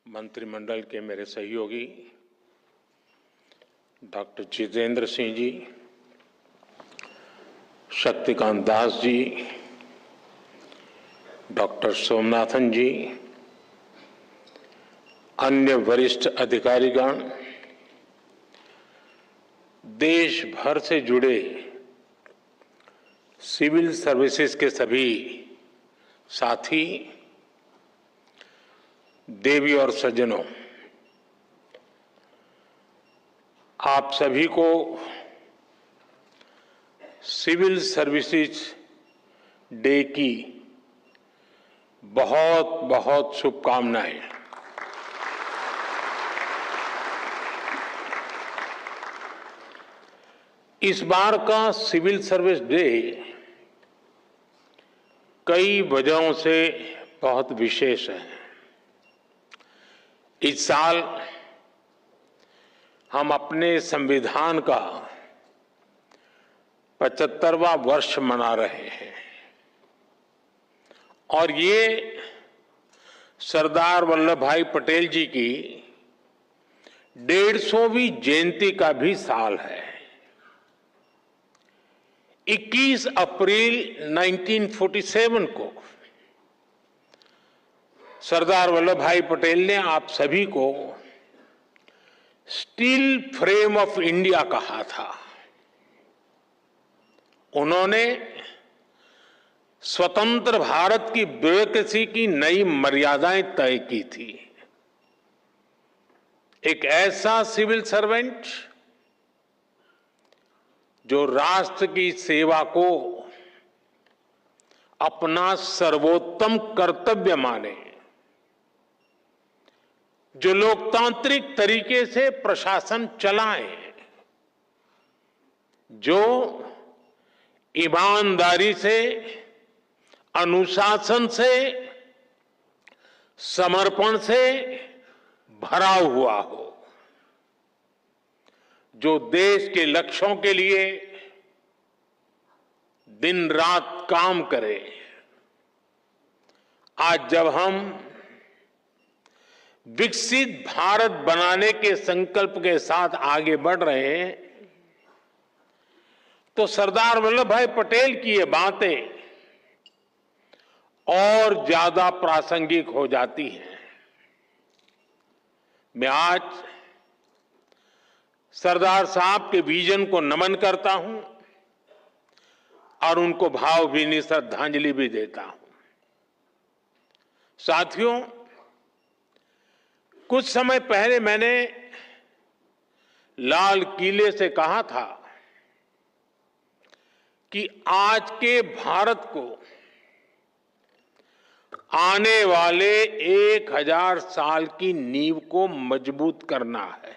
मंत्रिमंडल के मेरे सहयोगी डॉक्टर जितेंद्र सिंह जी, शक्तिकांत दास जी, डॉक्टर सोमनाथन जी, अन्य वरिष्ठ अधिकारीगण, देश भर से जुड़े सिविल सर्विसेज के सभी साथी, देवी और सज्जनों, आप सभी को सिविल सर्विसेज डे की बहुत बहुत शुभकामनाएं। इस बार का सिविल सर्विस डे कई वजहों से बहुत विशेष है। इस साल हम अपने संविधान का 75वां वर्ष मना रहे हैं और ये सरदार वल्लभ भाई पटेल जी की 150वीं जयंती का भी साल है। 21 अप्रैल 1947 को सरदार वल्लभ भाई पटेल ने आप सभी को स्टील फ्रेम ऑफ इंडिया कहा था। उन्होंने स्वतंत्र भारत की ब्यूरोक्रेसी की नई मर्यादाएं तय की थी। एक ऐसा सिविल सर्वेंट जो राष्ट्र की सेवा को अपना सर्वोत्तम कर्तव्य माने, जो लोकतांत्रिक तरीके से प्रशासन चलाए, जो ईमानदारी से, अनुशासन से, समर्पण से भरा हुआ हो, जो देश के लक्ष्यों के लिए दिन रात काम करे। आज जब हम विकसित भारत बनाने के संकल्प के साथ आगे बढ़ रहे हैं, तो सरदार वल्लभ भाई पटेल की ये बातें और ज्यादा प्रासंगिक हो जाती हैं। मैं आज सरदार साहब के विजन को नमन करता हूं और उनको भावभीनी श्रद्धांजलि भी देता हूं। साथियों, कुछ समय पहले मैंने लाल किले से कहा था कि आज के भारत को आने वाले 1000 साल की नींव को मजबूत करना है।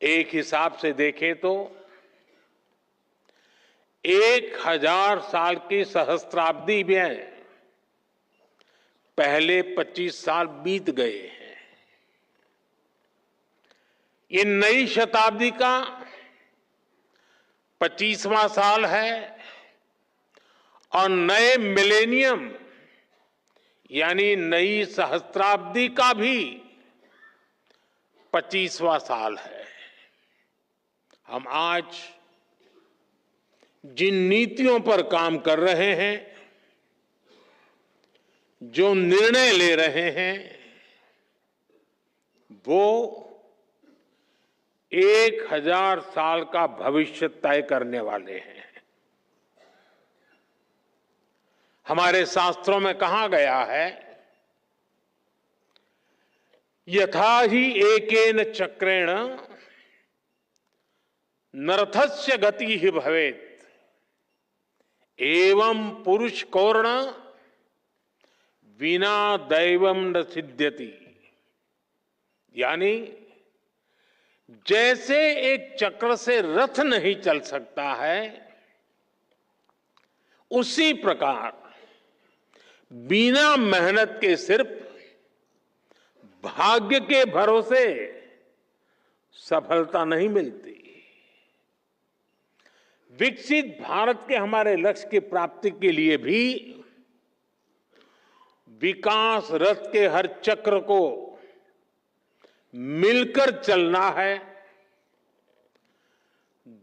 एक हिसाब से देखें तो 1000 साल की सहस्त्राब्दी में पहले 25 साल बीत गए हैं। ये नई शताब्दी का 25वां साल है और नए मिलेनियम यानी नई सहस्त्राब्दी का भी 25वां साल है। हम आज जिन नीतियों पर काम कर रहे हैं, जो निर्णय ले रहे हैं, वो 1000 साल का भविष्य तय करने वाले हैं। हमारे शास्त्रों में कहा गया है, यथा ही एकेन चक्रेण नरथस्य गति ही भवेत् एवं पुरुष कौर्ण बिना दैवम न सिद्ध्यति। यानी जैसे एक चक्र से रथ नहीं चल सकता है, उसी प्रकार बिना मेहनत के सिर्फ भाग्य के भरोसे सफलता नहीं मिलती। विकसित भारत के हमारे लक्ष्य की प्राप्ति के लिए भी विकास रथ के हर चक्र को मिलकर चलना है,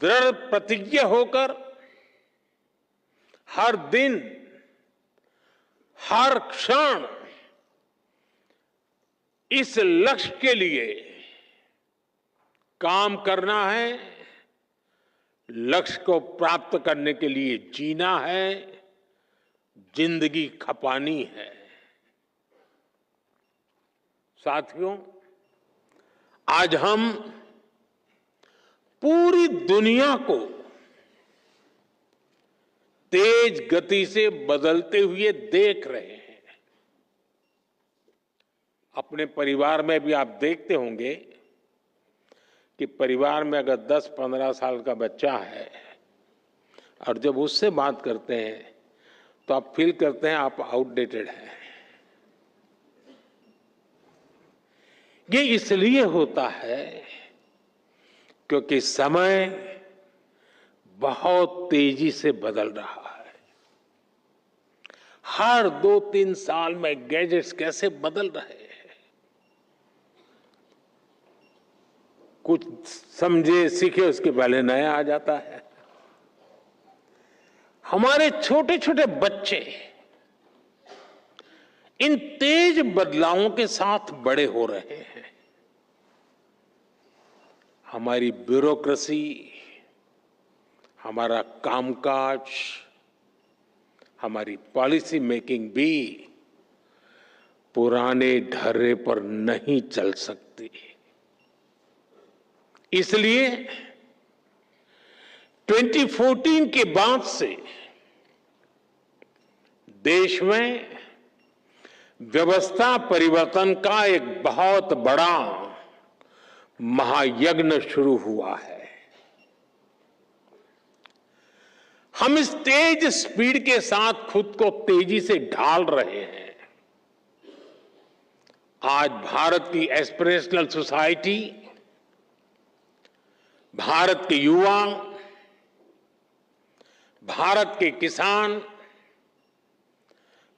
दृढ़ प्रतिज्ञ होकर हर दिन, हर क्षण इस लक्ष्य के लिए काम करना है, लक्ष्य को प्राप्त करने के लिए जीना है, जिंदगी खपानी है। साथियों, आज हम पूरी दुनिया को तेज गति से बदलते हुए देख रहे हैं। अपने परिवार में भी आप देखते होंगे कि परिवार में अगर 10-15 साल का बच्चा है और जब उससे बात करते हैं तो आप फील करते हैं आप आउटडेटेड हैं। ये इसलिए होता है क्योंकि समय बहुत तेजी से बदल रहा है। हर 2-3 साल में गैजेट्स कैसे बदल रहे हैं, कुछ समझे सीखे उसके पहले नया आ जाता है। हमारे छोटे छोटे बच्चे इन तेज बदलावों के साथ बड़े हो रहे हैं। हमारी ब्यूरोक्रेसी, हमारा कामकाज, हमारी पॉलिसी मेकिंग भी पुराने ढर्रे पर नहीं चल सकती। इसलिए 2014 के बाद से देश में व्यवस्था परिवर्तन का एक बहुत बड़ा महायज्ञ शुरू हुआ है। हम इस तेज स्पीड के साथ खुद को तेजी से ढाल रहे हैं। आज भारत की एस्पिरेशनल सोसाइटी, भारत के युवा, भारत के किसान,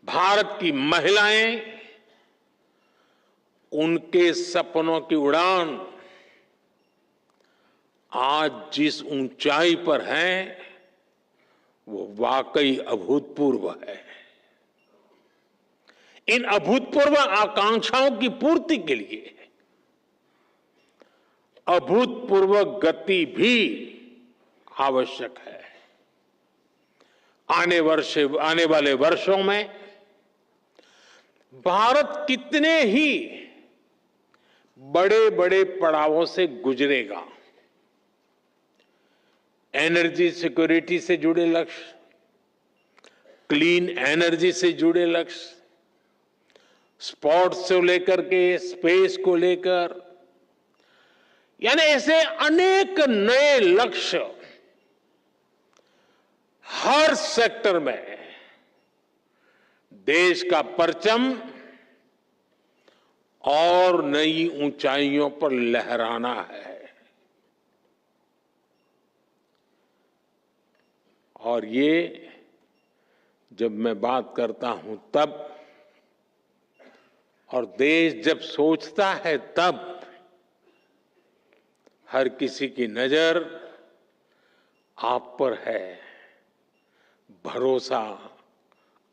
भारत की महिलाएं, उनके सपनों की उड़ान आज जिस ऊंचाई पर है वो वाकई अभूतपूर्व है। इन अभूतपूर्व आकांक्षाओं की पूर्ति के लिए अभूतपूर्व गति भी आवश्यक है। आने वाले वर्षों में भारत कितने ही बड़े बड़े पड़ावों से गुजरेगा। एनर्जी सिक्योरिटी से जुड़े लक्ष्य, क्लीन एनर्जी से जुड़े लक्ष्य, स्पोर्ट्स से लेकर के स्पेस को लेकर, यानी ऐसे अनेक नए लक्ष्य हर सेक्टर में देश का परचम और नई ऊंचाइयों पर लहराना है। और ये जब मैं बात करता हूं तब, और देश जब सोचता है तब, हर किसी की नजर आप पर है, भरोसा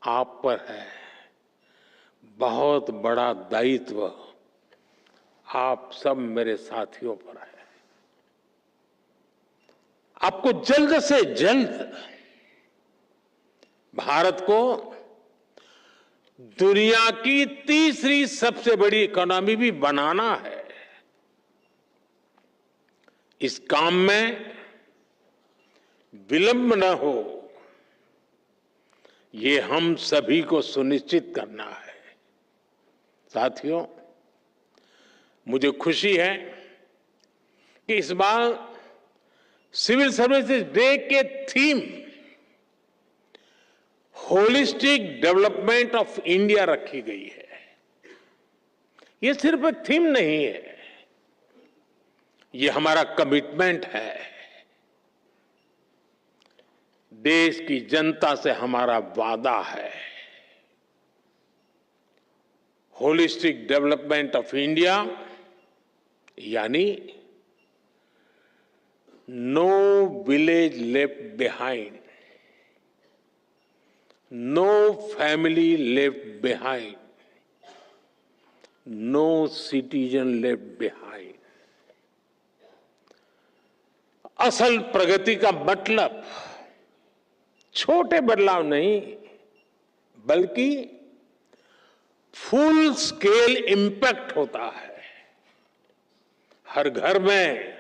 आप पर है, बहुत बड़ा दायित्व आप सब मेरे साथियों पर है। आपको जल्द से जल्द भारत को दुनिया की तीसरी सबसे बड़ी इकोनॉमी भी बनाना है। इस काम में विलंब न हो, ये हम सभी को सुनिश्चित करना है। साथियों, मुझे खुशी है कि इस बार सिविल सर्विसेज डे के theme holistic development of India रखी गई है। ये सिर्फ एक थीम नहीं है, ये हमारा कमिटमेंट है। देश की जनता से हमारा वादा है। होलिस्टिक डेवलपमेंट ऑफ इंडिया, यानी no village left behind, no family left behind, no citizen left behind. असल प्रगति का मतलब छोटे बदलाव नहीं, बल्कि फुल स्केल इंपैक्ट होता है। हर घर में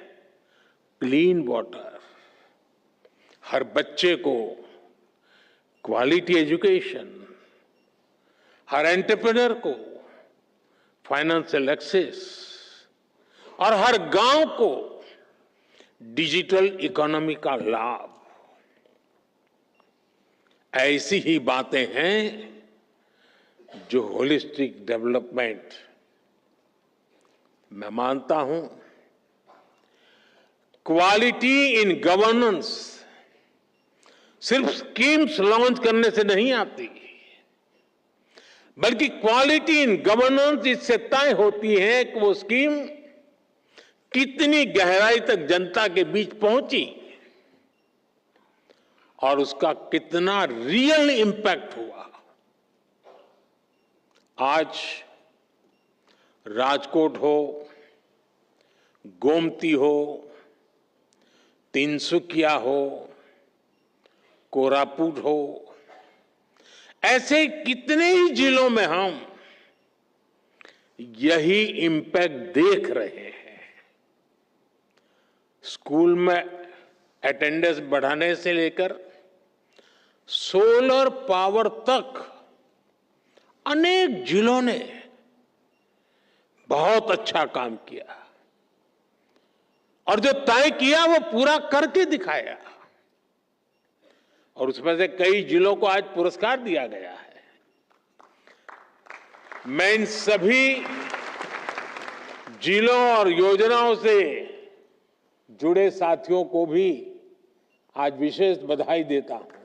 क्लीन वाटर, हर बच्चे को क्वालिटी एजुकेशन, हर एंटरप्रेन्योर को फाइनेंशियल एक्सेस और हर गांव को डिजिटल इकोनॉमी का लाभ। ऐसी ही बातें हैं जो होलिस्टिक डेवलपमेंट, मैं मानता हूं, क्वालिटी इन गवर्नेंस सिर्फ स्कीम्स लॉन्च करने से नहीं आती, बल्कि क्वालिटी इन गवर्नेंस इससे तय होती है कि वो स्कीम कितनी गहराई तक जनता के बीच पहुंची और उसका कितना रियल इंपैक्ट हुआ। आज राजकोट हो, गोमती हो, तिनसुकिया हो, कोरापुट हो, ऐसे कितने ही जिलों में हम यही इंपैक्ट देख रहे हैं। स्कूल में अटेंडेंस बढ़ाने से लेकर सोलर पावर तक अनेक जिलों ने बहुत अच्छा काम किया और जो तय किया वो पूरा करके दिखाया, और उसमें से कई जिलों को आज पुरस्कार दिया गया है। मैं इन सभी जिलों और योजनाओं से जुड़े साथियों को भी आज विशेष बधाई देता हूं।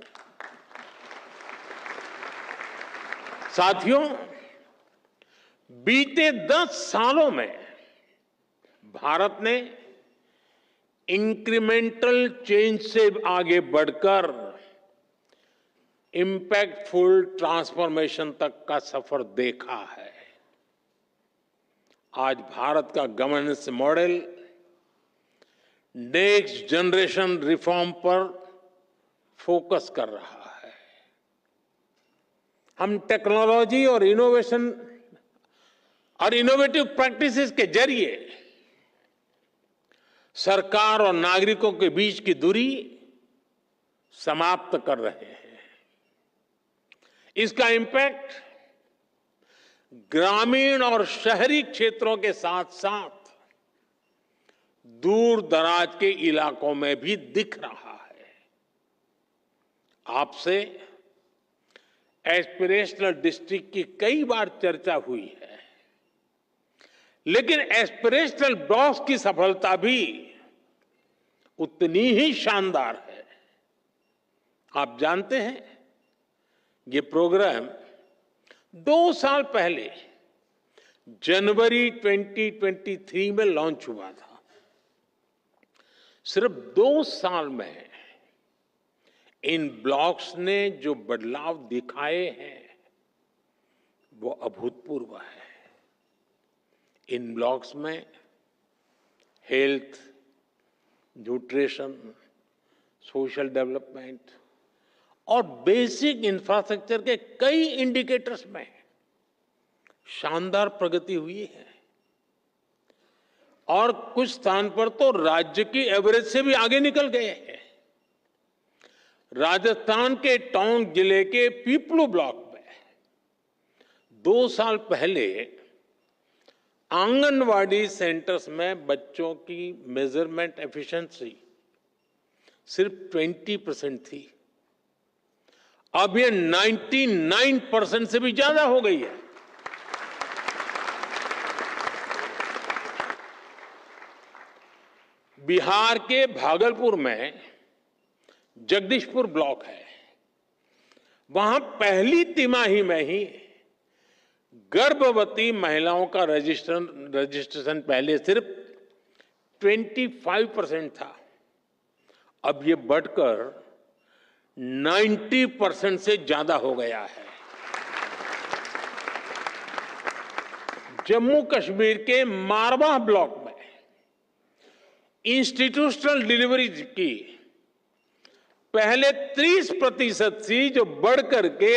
साथियों, बीते 10 सालों में भारत ने इंक्रीमेंटल चेंज से आगे बढ़कर इंपैक्टफुल ट्रांसफॉर्मेशन तक का सफर देखा है। आज भारत का governance model next generation reform पर फोकस कर रहा है। हम टेक्नोलॉजी और इनोवेशन और इनोवेटिव प्रैक्टिसेस के जरिए सरकार और नागरिकों के बीच की दूरी समाप्त कर रहे हैं। इसका इंपैक्ट ग्रामीण और शहरी क्षेत्रों के साथ साथ दूर दराज के इलाकों में भी दिख रहा है। आपसे एस्पिरेशनल डिस्ट्रिक्ट की कई बार चर्चा हुई है, लेकिन एस्पिरेशनल ब्लॉक्स की सफलता भी उतनी ही शानदार है। आप जानते हैं, ये प्रोग्राम 2 साल पहले जनवरी 2023 में लॉन्च हुआ था। सिर्फ 2 साल में इन ब्लॉक्स ने जो बदलाव दिखाए हैं वो अभूतपूर्व है। इन ब्लॉक्स में हेल्थ, न्यूट्रिशन, सोशल डेवलपमेंट और बेसिक इंफ्रास्ट्रक्चर के कई इंडिकेटर्स में शानदार प्रगति हुई है और कुछ स्थान पर तो राज्य की एवरेज से भी आगे निकल गए हैं। राजस्थान के टोंक जिले के पीपलू ब्लॉक में 2 साल पहले आंगनवाड़ी सेंटर्स में बच्चों की मेजरमेंट एफिशिएंसी सिर्फ 20% थी। अब ये 99% से भी ज्यादा हो गई है। बिहार के भागलपुर में जगदीशपुर ब्लॉक है। वहां पहली तिमाही में ही गर्भवती महिलाओं का रजिस्ट्रेशन पहले सिर्फ 25% था, अब ये बढ़कर 90% से ज्यादा हो गया है। जम्मू कश्मीर के मारवाह ब्लॉक में इंस्टीट्यूशनल डिलीवरी की पहले 30% थी, जो बढ़कर के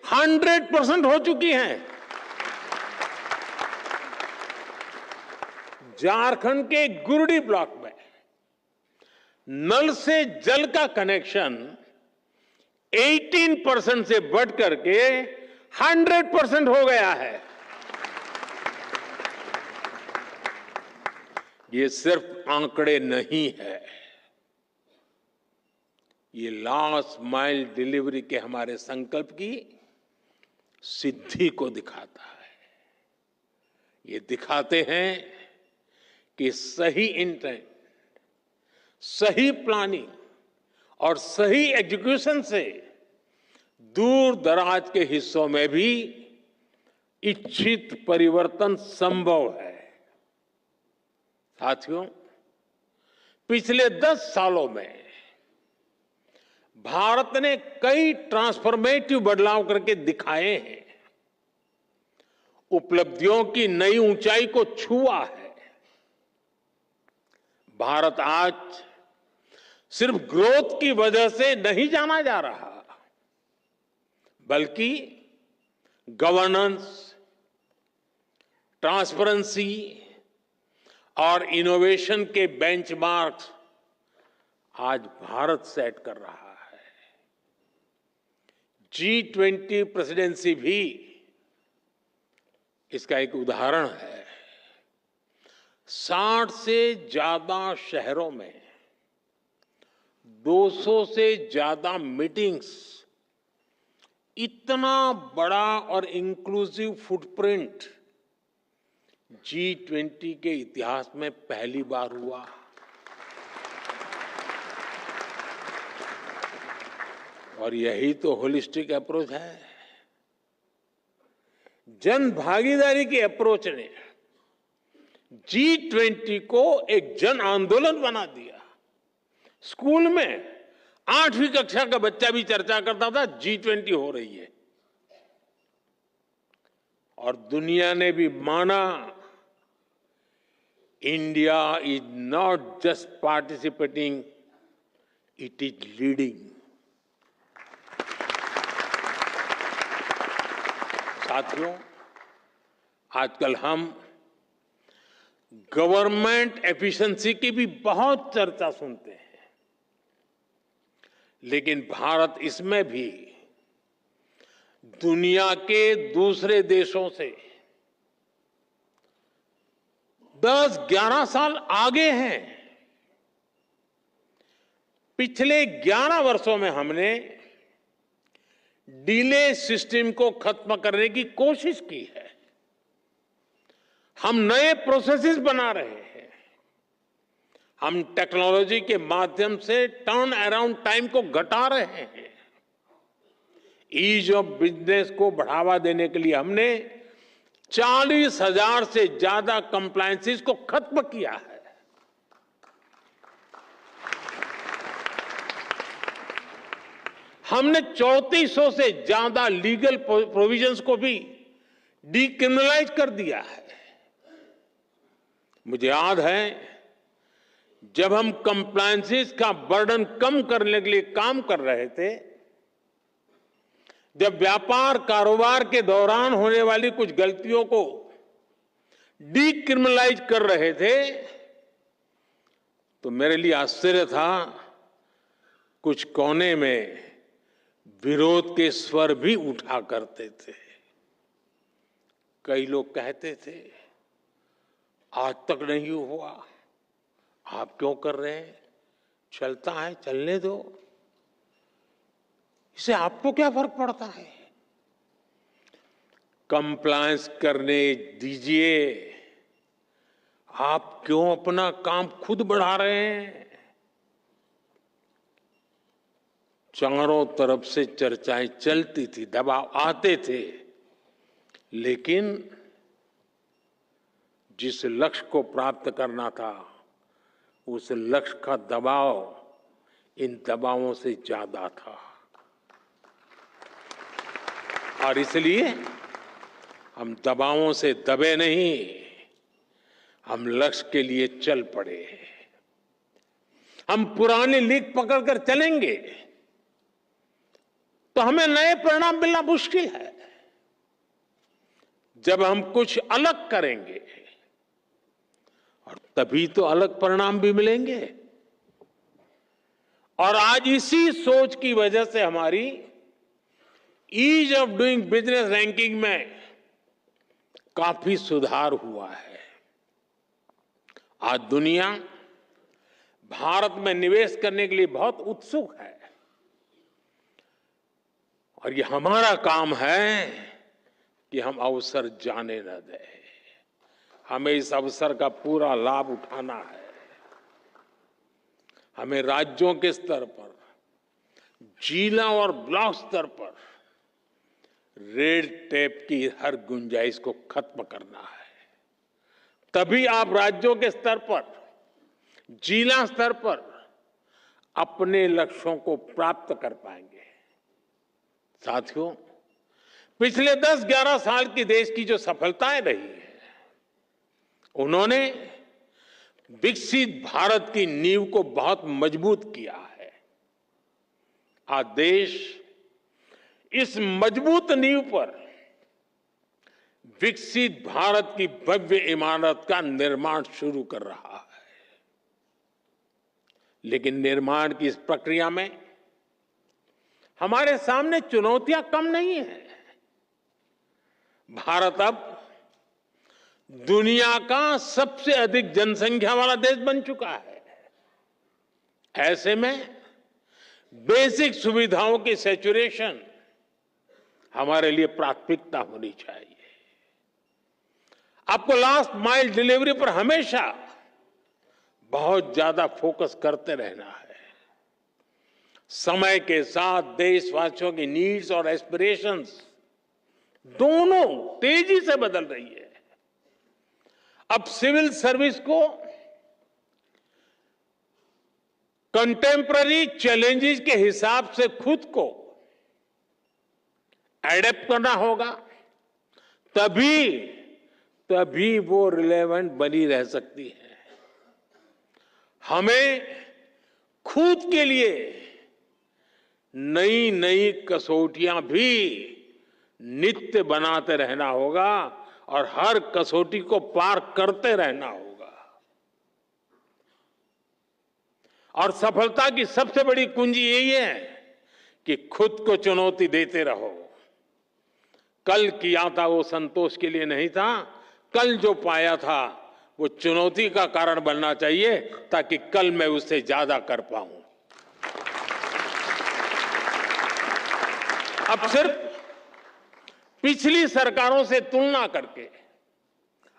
100% हो चुकी हैं। झारखंड के गुरडी ब्लॉक में नल से जल का कनेक्शन 18% से बढ़कर के 100% हो गया है। ये सिर्फ आंकड़े नहीं है, ये लास्ट माइल डिलीवरी के हमारे संकल्प की सिद्धि को दिखाता है। ये दिखाते हैं कि सही इंटेंट, सही प्लानिंग और सही एग्जीक्यूशन से दूर दराज के हिस्सों में भी इच्छित परिवर्तन संभव है। साथियों, पिछले 10 सालों में भारत ने कई ट्रांसफॉर्मेटिव बदलाव करके दिखाए हैं, उपलब्धियों की नई ऊंचाई को छुआ है। भारत आज सिर्फ ग्रोथ की वजह से नहीं जाना जा रहा, बल्कि गवर्नेंस, ट्रांसपेरेंसी और इनोवेशन के बेंचमार्क्स आज भारत सेट कर रहा है। G20 प्रेसिडेंसी भी इसका एक उदाहरण है। 60 से ज्यादा शहरों में 200 से ज्यादा मीटिंग्स, इतना बड़ा और इंक्लूसिव फुटप्रिंट G20 के इतिहास में पहली बार हुआ। और यही तो होलिस्टिक अप्रोच है। जन भागीदारी की अप्रोच ने G20 को एक जन आंदोलन बना दिया। स्कूल में 8वीं कक्षा का बच्चा भी चर्चा करता था G20 हो रही है, और दुनिया ने भी माना India is not just participating, it is leading. साथियों, आजकल हम गवर्नमेंट एफिशिएंसी की भी बहुत चर्चा सुनते हैं, लेकिन भारत इसमें भी दुनिया के दूसरे देशों से 10-11 साल आगे हैं। पिछले 11 वर्षों में हमने डिले सिस्टम को खत्म करने की कोशिश की है। हम नए प्रोसेसेस बना रहे हैं। हम टेक्नोलॉजी के माध्यम से टर्न अराउंड टाइम को घटा रहे हैं। ईज ऑफ बिजनेस को बढ़ावा देने के लिए हमने 40,000 से ज्यादा कंप्लायंसेस को खत्म किया है। हमने 3400 से ज्यादा लीगल प्रोविजंस को भी डीक्रिमिनलाइज कर दिया है। मुझे याद है, जब हम कंप्लायंसेस का बर्डन कम करने के लिए काम कर रहे थे, जब व्यापार कारोबार के दौरान होने वाली कुछ गलतियों को डीक्रिमिनलाइज कर रहे थे, तो मेरे लिए आश्चर्य था, कुछ कोने में विरोध के स्वर भी उठा करते थे। कई लोग कहते थे, आज तक नहीं हुआ, आप क्यों कर रहे हैं, चलता है चलने दो, इससे आपको क्या फर्क पड़ता है, कंप्लायंस करने दीजिए, आप क्यों अपना काम खुद बढ़ा रहे हैं। चारों तरफ से चर्चाएं चलती थी, दबाव आते थे, लेकिन जिस लक्ष्य को प्राप्त करना था, उस लक्ष्य का दबाव इन दबावों से ज्यादा था और इसलिए हम दबावों से दबे नहीं, हम लक्ष्य के लिए चल पड़े। हम पुरानी लीक पकड़कर चलेंगे तो हमें नए परिणाम मिलना मुश्किल है। जब हम कुछ अलग करेंगे और तभी तो अलग परिणाम भी मिलेंगे। और आज इसी सोच की वजह से हमारी ease of doing business ranking में काफी सुधार हुआ है। आज दुनिया भारत में निवेश करने के लिए बहुत उत्सुक है और ये हमारा काम है कि हम अवसर जाने न दें। हमें इस अवसर का पूरा लाभ उठाना है। हमें राज्यों के स्तर पर, जिला और ब्लॉक स्तर पर रेड टेप की हर गुंजाइश को खत्म करना है। तभी आप राज्यों के स्तर पर, जिला स्तर पर अपने लक्ष्यों को प्राप्त कर पाएंगे। साथियों, पिछले 10-11 साल की देश की जो सफलताएं रही है, उन्होंने विकसित भारत की नींव को बहुत मजबूत किया है। आज देश इस मजबूत नींव पर विकसित भारत की भव्य इमारत का निर्माण शुरू कर रहा है। लेकिन निर्माण की इस प्रक्रिया में हमारे सामने चुनौतियां कम नहीं है। भारत अब दुनिया का सबसे अधिक जनसंख्या वाला देश बन चुका है। ऐसे में बेसिक सुविधाओं की सैचुरेशन हमारे लिए प्राथमिकता होनी चाहिए। आपको लास्ट माइल डिलीवरी पर हमेशा बहुत ज्यादा फोकस करते रहना है। समय के साथ देशवासियों की नीड्स और एस्पिरेशंस दोनों तेजी से बदल रही है। अब सिविल सर्विस को कंटेम्पररी चैलेंजेस के हिसाब से खुद को एडेप्ट करना होगा, तभी वो रिलेवेंट बनी रह सकती है। हमें खुद के लिए नई नई कसौटियां भी नित्य बनाते रहना होगा और हर कसौटी को पार करते रहना होगा। और सफलता की सबसे बड़ी कुंजी यही है कि खुद को चुनौती देते रहो। कल किया था वो संतोष के लिए नहीं था, कल जो पाया था वो चुनौती का कारण बनना चाहिए ताकि कल मैं उससे ज्यादा कर पाऊं। अब सिर्फ पिछली सरकारों से तुलना करके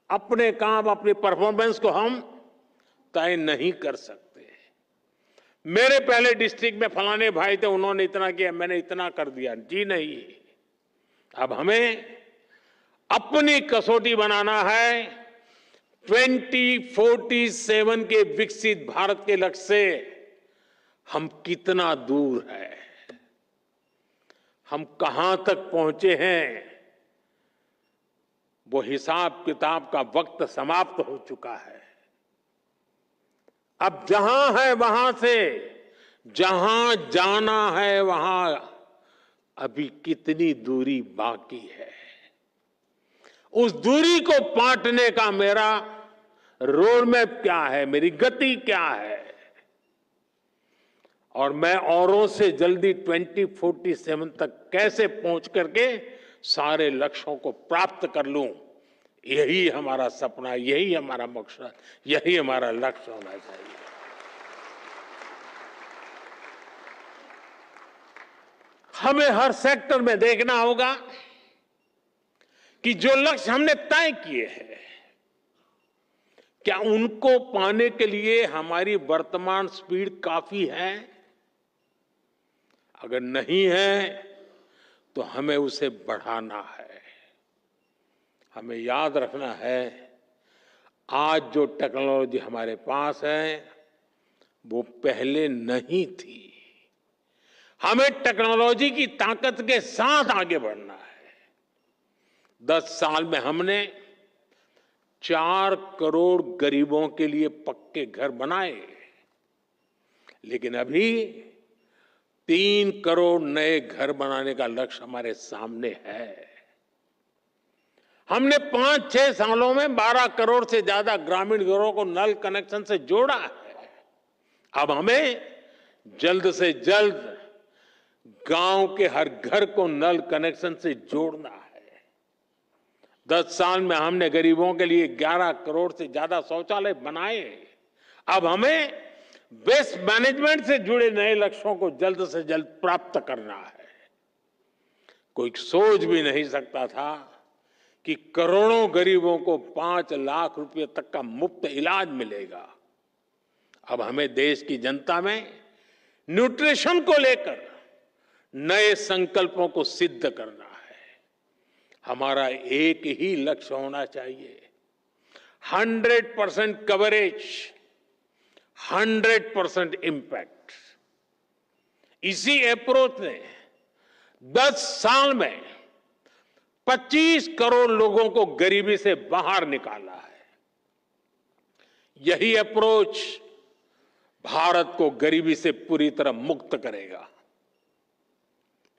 अपने काम, अपनी परफॉर्मेंस को हम तय नहीं कर सकते। मेरे पहले डिस्ट्रिक्ट में फलाने भाई थे, उन्होंने इतना किया, मैंने इतना कर दिया, जी नहीं। अब हमें अपनी कसौटी बनाना है 2047 के विकसित भारत के लक्ष्य से हम कितना दूर है, हम कहां तक पहुंचे हैं। वो हिसाब किताब का वक्त समाप्त हो चुका है। अब जहां है वहां से जहां जाना है वहां अभी कितनी दूरी बाकी है, उस दूरी को पाटने का मेरा रोड मैप क्या है, मेरी गति क्या है, और मैं औरों से जल्दी 2047 तक कैसे पहुंच करके सारे लक्ष्यों को प्राप्त कर लूं। यही हमारा सपना, यही हमारा मकसद, यही हमारा लक्ष्य होना चाहिए। हमें हर सेक्टर में देखना होगा कि जो लक्ष्य हमने तय किए हैं, क्या उनको पाने के लिए हमारी वर्तमान स्पीड काफी है? अगर नहीं है तो हमें उसे बढ़ाना है। हमें याद रखना है, आज जो टेक्नोलॉजी हमारे पास है वो पहले नहीं थी। हमें टेक्नोलॉजी की ताकत के साथ आगे बढ़ना है। 10 साल में हमने 4 करोड़ गरीबों के लिए पक्के घर बनाए, लेकिन अभी 3 करोड़ नए घर बनाने का लक्ष्य हमारे सामने है। हमने 5-6 सालों में 12 करोड़ से ज्यादा ग्रामीण घरों को नल कनेक्शन से जोड़ा है। अब हमें जल्द से जल्द गांव के हर घर को नल कनेक्शन से जोड़ना है। 10 साल में हमने गरीबों के लिए 11 करोड़ से ज्यादा शौचालय बनाए। अब हमें वेस्ट मैनेजमेंट से जुड़े नए लक्ष्यों को जल्द से जल्द प्राप्त करना है। कोई सोच भी नहीं सकता था कि करोड़ों गरीबों को 5 लाख रुपए तक का मुफ्त इलाज मिलेगा। अब हमें देश की जनता में न्यूट्रिशन को लेकर नए संकल्पों को सिद्ध करना है। हमारा एक ही लक्ष्य होना चाहिए, 100% कवरेज, 100% इम्पैक्ट। इसी अप्रोच ने 10 साल में 25 करोड़ लोगों को गरीबी से बाहर निकाला है। यही अप्रोच भारत को गरीबी से पूरी तरह मुक्त करेगा।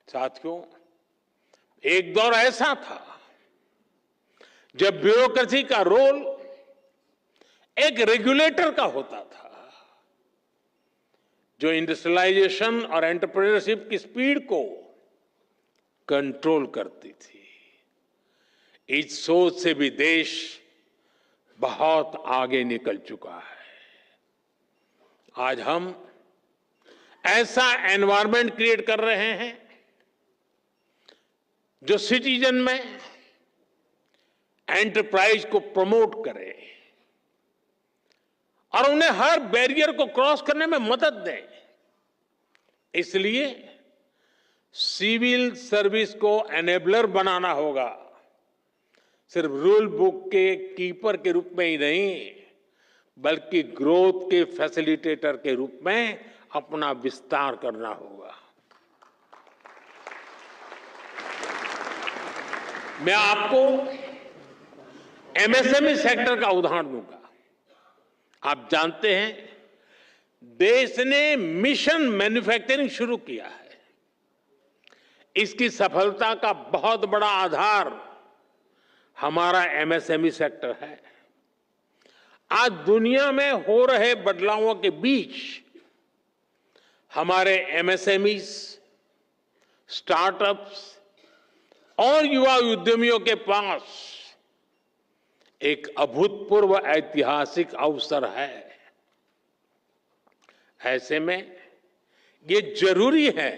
साथियों, एक दौर ऐसा था जब ब्यूरोक्रेसी का रोल एक रेगुलेटर का होता था, जो इंडस्ट्रियलाइजेशन और एंटरप्रेन्योरशिप की स्पीड को कंट्रोल करती थी। इस सोच से भी देश बहुत आगे निकल चुका है। आज हम ऐसा एनवायरनमेंट क्रिएट कर रहे हैं जो सिटीजन में एंटरप्राइज को प्रमोट करे और उन्हें हर बैरियर को क्रॉस करने में मदद दे। इसलिए सिविल सर्विस को एनेबलर बनाना होगा, सिर्फ रूल बुक के कीपर के रूप में ही नहीं, बल्कि ग्रोथ के फैसिलिटेटर के रूप में अपना विस्तार करना होगा। मैं आपको एमएसएमई सेक्टर का उदाहरण दूंगा। आप जानते हैं, देश ने मिशन मैन्युफैक्चरिंग शुरू किया है। इसकी सफलता का बहुत बड़ा आधार हमारा एमएसएमई सेक्टर है। आज दुनिया में हो रहे बदलावों के बीच हमारे एमएसएमईज, स्टार्टअप्स और युवा उद्यमियों के पास एक अभूतपूर्व ऐतिहासिक अवसर है। ऐसे में ये जरूरी है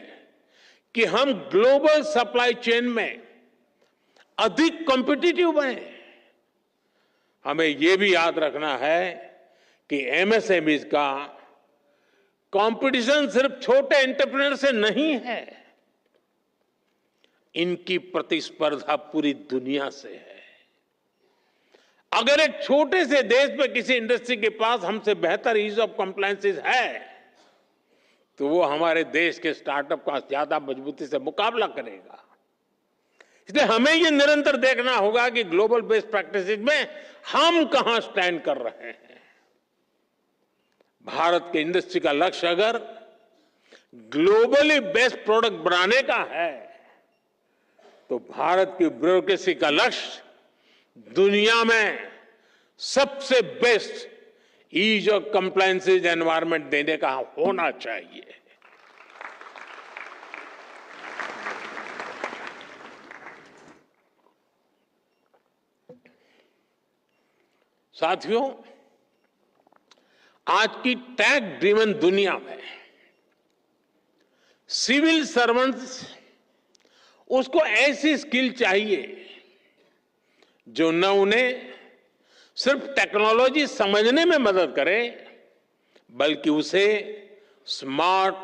कि हम ग्लोबल सप्लाई चेन में अधिक कॉम्पिटिटिव बने। हमें यह भी याद रखना है कि एमएसएमईज का कंपटीशन सिर्फ छोटे एंटरप्रेन्योर से नहीं है, इनकी प्रतिस्पर्धा पूरी दुनिया से है। अगर एक छोटे से देश में किसी इंडस्ट्री के पास हमसे बेहतर ईज ऑफ कंप्लायंसेस है, तो वो हमारे देश के स्टार्टअप का ज्यादा मजबूती से मुकाबला करेगा। इसलिए हमें ये निरंतर देखना होगा कि ग्लोबल बेस्ट प्रैक्टिसेस में हम कहां स्टैंड कर रहे हैं। भारत के इंडस्ट्री का लक्ष्य अगर ग्लोबली बेस्ट प्रोडक्ट बनाने का है, तो भारत की ब्यूरोक्रेसी का लक्ष्य दुनिया में सबसे best ease of compliances environment देने का होना चाहिए। साथियों, आज की टैग ड्रिवन दुनिया में सिविल सर्वेंट्स, उसको ऐसी स्किल चाहिए जो न उन्हें सिर्फ टेक्नोलॉजी समझने में मदद करे, बल्कि उसे स्मार्ट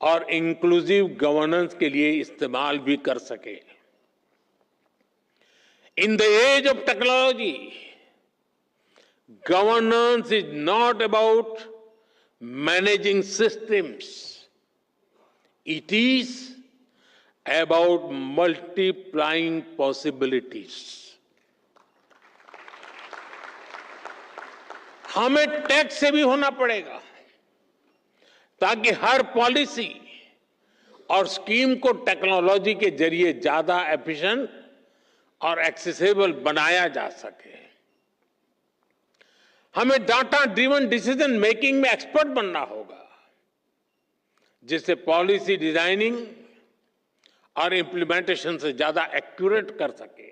और इंक्लूसिव गवर्नेंस के लिए इस्तेमाल भी कर सके। In the age of technology, governance is not about managing systems. It is about multiplying possibilities. हमें टैक्स से भी होना पड़ेगा ताकि हर पॉलिसी और स्कीम को टेक्नोलॉजी के जरिए ज्यादा एफिशिएंट और एक्सेसिबल बनाया जा सके। हमें डाटा ड्रिवन डिसीजन मेकिंग में एक्सपर्ट बनना होगा, जिससे पॉलिसी डिजाइनिंग और इंप्लीमेंटेशन से ज्यादा एक्यूरेट कर सके।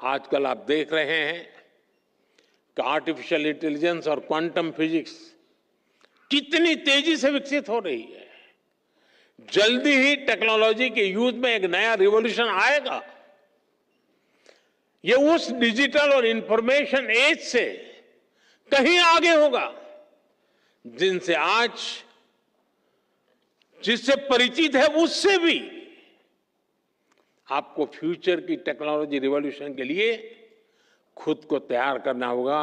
आजकल आप देख रहे हैं कि आर्टिफिशियल इंटेलिजेंस और क्वांटम फिजिक्स कितनी तेजी से विकसित हो रही है। जल्दी ही टेक्नोलॉजी के यूज में एक नया रिवॉल्यूशन आएगा। ये उस डिजिटल और इंफॉर्मेशन एज से कहीं आगे होगा जिनसे आज जिससे परिचित है उससे भी आपको फ्यूचर की टेक्नोलॉजी रिवॉल्यूशन के लिए खुद को तैयार करना होगा।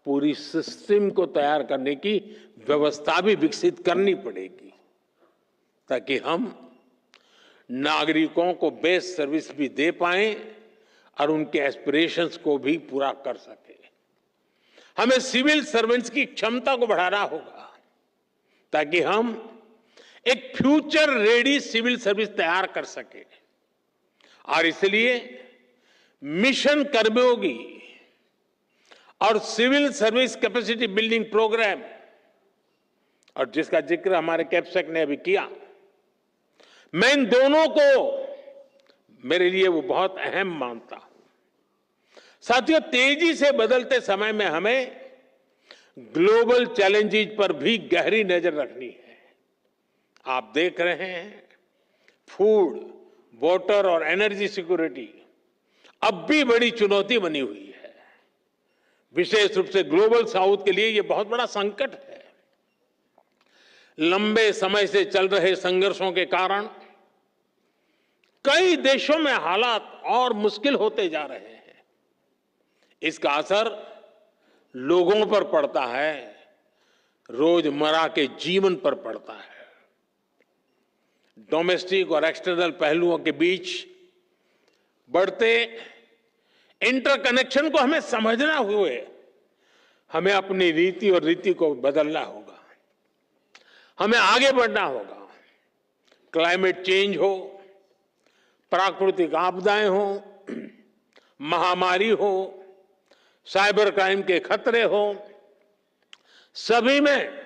पूरी सिस्टम को तैयार करने की व्यवस्था भी विकसित करनी पड़ेगी ताकि हम नागरिकों को बेस्ट सर्विस भी दे पाएं और उनके एस्पिरेशंस को भी पूरा कर सके। हमें सिविल सर्वेंट्स की क्षमता को बढ़ाना होगा ताकि हम एक फ्यूचर रेडी सिविल सर्विस तैयार कर सके। और इसलिए मिशन कर्मयोगी और civil service capacity building programme, और जिसका जिक्र हमारे कैप्सेक ने अभी किया, मैं इन दोनों को मेरे लिए वो बहुत अहम मानता हूं। साथियों, तेजी से बदलते समय में हमें ग्लोबल चैलेंजेस पर भी गहरी नजर रखनी है। आप देख रहे हैं फूड, वाटर और एनर्जी सिक्योरिटी अब भी बड़ी चुनौती बनी हुई है। विशेष रूप से ग्लोबल साउथ के लिए यह बहुत बड़ा संकट है। लंबे समय से चल रहे संघर्षों के कारण कई देशों में हालात और मुश्किल होते जा रहे हैं। इसका असर लोगों पर पड़ता है, रोजमर्रा के जीवन पर पड़ता है। डोमेस्टिक और एक्सटर्नल पहलुओं के बीच बढ़ते इंटरकनेक्शन को हमें समझना हुए हमें अपनी रीति और रीति को बदलना होगा। हमें आगे बढ़ना होगा। क्लाइमेट चेंज हो, प्राकृतिक आपदाएं हो, महामारी हो, साइबर क्राइम के खतरे हो, सभी में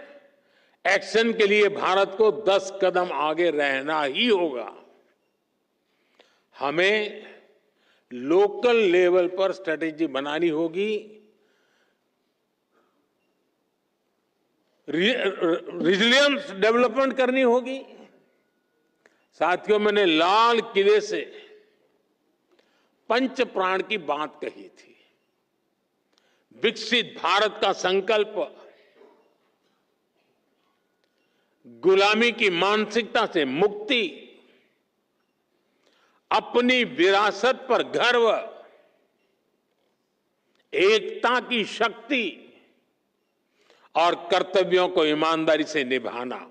एक्शन के लिए भारत को 10 कदम आगे रहना ही होगा। हमें लोकल लेवल पर स्ट्रेटेजी बनानी होगी, रिजिलियंस डेवलपमेंट करनी होगी। साथियों, मैंने लाल किले से पंच प्राण की बात कही थी। विकसित भारत का संकल्प गुलामी की मानसिकता से मुक्ति, अपनी विरासत पर गर्व, एकता की शक्ति और कर्तव्यों को ईमानदारी से निभाना।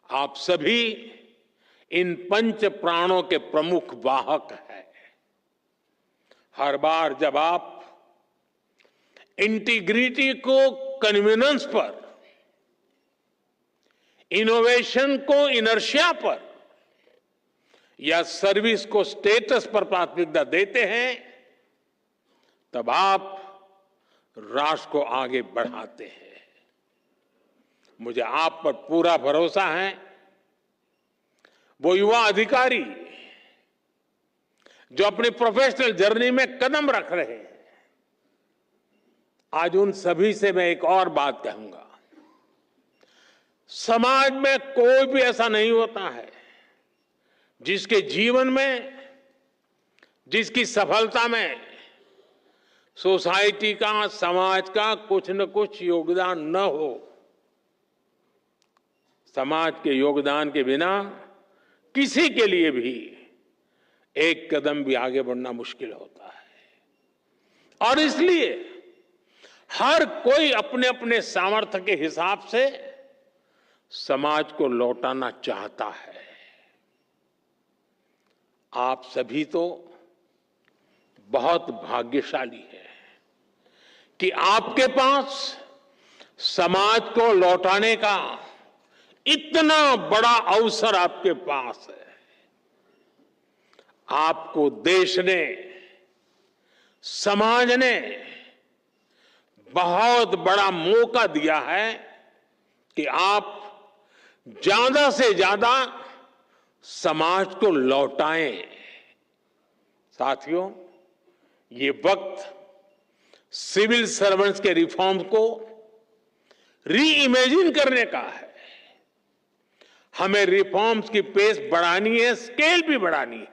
आप सभी इन पंच प्राणों के प्रमुख वाहक हैं। हर बार जब आप इंटीग्रिटी को कन्वीनियंस पर, इनोवेशन को इनर्शिया पर या सर्विस को स्टेटस पर प्राथमिकता देते हैं, तब आप राष्ट्र को आगे बढ़ाते हैं। मुझे आप पर पूरा भरोसा है। वो युवा अधिकारी जो अपनी प्रोफेशनल जर्नी में कदम रख रहे हैं, आज उन सभी से मैं एक और बात कहूंगा। समाज में कोई भी ऐसा नहीं होता है जिसके जीवन में, जिसकी सफलता में सोसाइटी का, समाज का कुछ न कुछ योगदान न हो। समाज के योगदान के बिना किसी के लिए भी एक कदम भी आगे बढ़ना मुश्किल होता है। और इसलिए हर कोई अपने अपने सामर्थ्य के हिसाब से समाज को लौटाना चाहता है। आप सभी तो बहुत भाग्यशाली हैं कि आपके पास समाज को लौटाने का इतना बड़ा अवसर आपके पास है। आपको देश ने, समाज ने बहुत बड़ा मौका दिया है कि आप ज्यादा से ज्यादा समाज को लौटाएं। साथियों, ये वक्त सिविल सर्वेंट्स के रिफॉर्म को री इमेजिन करने का है। हमें रिफॉर्म्स की पेस बढ़ानी है, स्केल भी बढ़ानी है।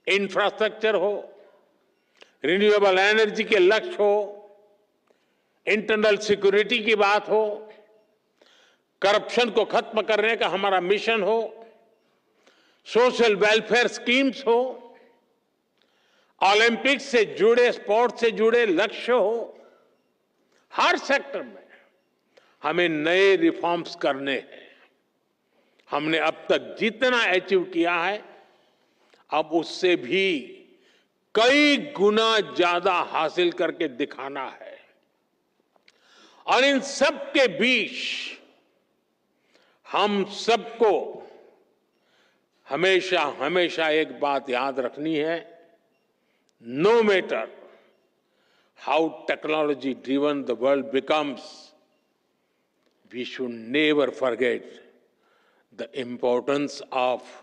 इंफ्रास्ट्रक्चर हो, रिन्यूएबल एनर्जी के लक्ष्य हो, इंटरनल सिक्योरिटी की बात हो, करप्शन को खत्म करने का हमारा मिशन हो, सोशल वेलफेयर स्कीम्स हो, ओलंपिक्स से जुड़े, स्पोर्ट्स से जुड़े लक्ष्य हो, हर सेक्टर में हमें नए रिफॉर्म्स करने हैं। हमने अब तक जितना अचीव किया है, अब उससे भी कई गुना ज्यादा हासिल करके दिखाना है। और इन सब के बीच हम सबको हमेशा हमेशा एक बात याद रखनी है, no matter how technology driven the world becomes, we should never forget the importance of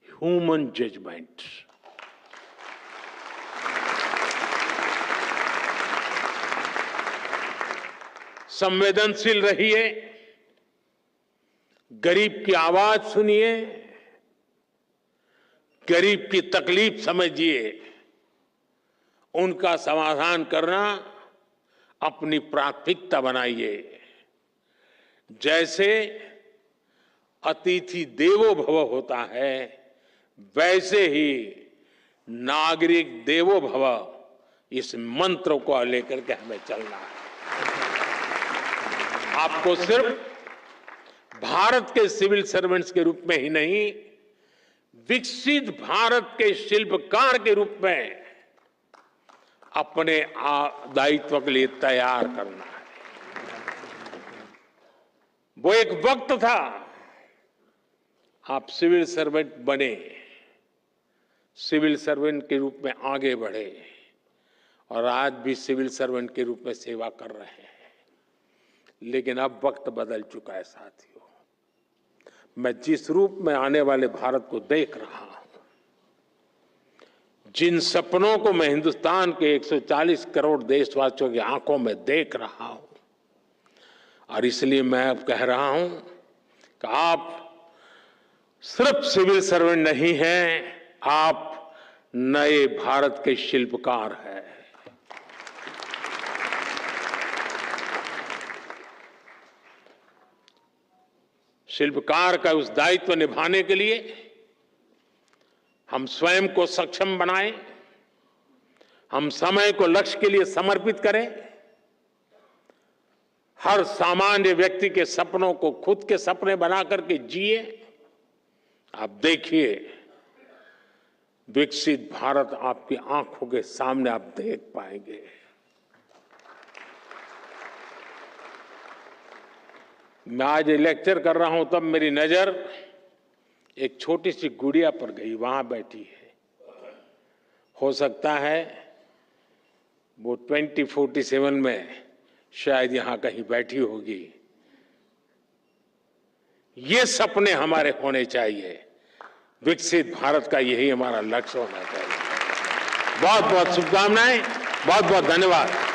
human judgement. संवेदनशील रहिए, गरीब की आवाज सुनिए, गरीब की तकलीफ समझिए, उनका समाधान करना अपनी प्राथमिकता बनाइए। जैसे अतिथि देवो भव होता है, वैसे ही नागरिक देवो भव, इस मंत्र को लेकर के हमें चलना है। आपको सिर्फ भारत के सिविल सर्वेंट्स के रूप में ही नहीं, विकसित भारत के शिल्पकार के रूप में अपने दायित्व के लिए तैयार करना है। वो एक वक्त था, आप सिविल सर्वेंट बने, सिविल सर्वेंट के रूप में आगे बढ़े, और आज भी सिविल सर्वेंट के रूप में सेवा कर रहे हैं। लेकिन अब वक्त बदल चुका है साथियों। मैं जिस रूप में आने वाले भारत को देख रहा हूं, जिन सपनों को मैं हिंदुस्तान के 140 करोड़ देशवासियों की आंखों में देख रहा हूं, और इसलिए मैं अब कह रहा हूं कि आप सिर्फ सिविल सर्वेंट नहीं हैं, आप नए भारत के शिल्पकार हैं। शिल्पकार का उस दायित्व निभाने के लिए हम स्वयं को सक्षम बनाएं, हम समय को लक्ष्य के लिए समर्पित करें, हर सामान्य व्यक्ति के सपनों को खुद के सपने बना करके जिए। आप देखिए, विकसित भारत आपकी आंखों के सामने आप देख पाएंगे। मैं आज लेक्चर कर रहा हूं, तब मेरी नजर एक छोटी सी गुड़िया पर गई, वहां बैठी है। हो सकता है वो 2047 में शायद यहां कहीं बैठी होगी। ये सपने हमारे होने चाहिए, विकसित भारत का यही हमारा लक्ष्य होना चाहिए। बहुत बहुत शुभकामनाएं, बहुत बहुत धन्यवाद।